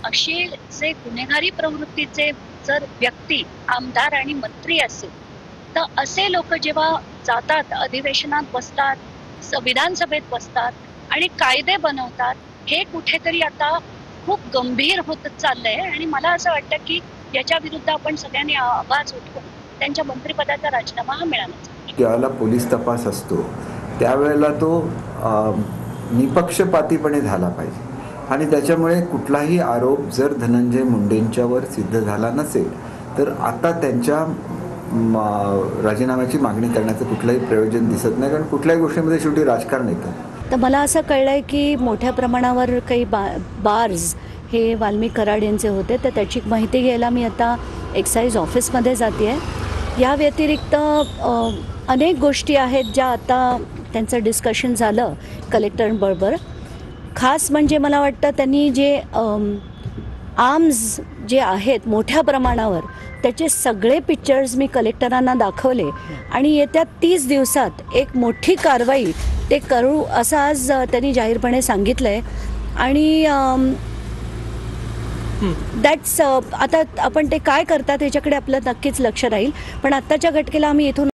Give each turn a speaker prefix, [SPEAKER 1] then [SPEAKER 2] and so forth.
[SPEAKER 1] असे जे गुन्हेगारी प्रवृत्तीचे जर व्यक्ती आमदार आणि मंत्री असेल, तर असे लोक जेव्हा जातात, अधिवेशनात बसतात, विधानसभेत बसतात आणि कायदे बनवतात, हे कुठेतरी आता खूप गंभीर होत चाललंय. आणि मला असं वाटतं की याच्या विरुद्ध आपण सगळ्यांनी आवाज उठवून त्यांच्या मंत्रिपदाचा राजीनामा हा मिळाला.
[SPEAKER 2] ज्यावेळेला पोलीस तपास असतो त्यावेळेला तो निपक्षपातीपणे झाला पाहिजे आणि त्याच्यामुळे कुठलाही आरोप जर धनंजय मुंडेंच्यावर सिद्ध झाला नसेल तर आता त्यांच्या राजीनाम्याची मागणी करण्याचं कुठलंही प्रयोजन दिसत नाही, कारण कुठल्याही गोष्टीमध्ये शेवटी राजकारण येतं.
[SPEAKER 3] तर मला असं कळलंय की मोठ्या प्रमाणावर काही बार्स हे वाल्मिक कराड यांचे होते, तर त्याची माहिती घ्यायला मी आता एक्साईज ऑफिसमध्ये जाते आहे. या व्यतिरिक्त अनेक गोष्टी आहेत ज्या आता त्यांचं डिस्कशन झालं कलेक्टरबरोबर. खास म्हणजे मला वाटतं त्यांनी जे आर्म्स जे आहेत मोठ्या प्रमाणावर त्याचे सगळे पिक्चर्स मी कलेक्टरांना दाखवले आणि येत्या 30 दिवसात एक मोठी कारवाई ते करू असं आज त्यांनी जाहीरपणे सांगितलं आहे. आणि दॅट्स आता आपण ते काय करतात ह्याच्याकडे आपलं नक्कीच लक्ष राहील. पण आत्ताच्या घटकेला आम्ही इथून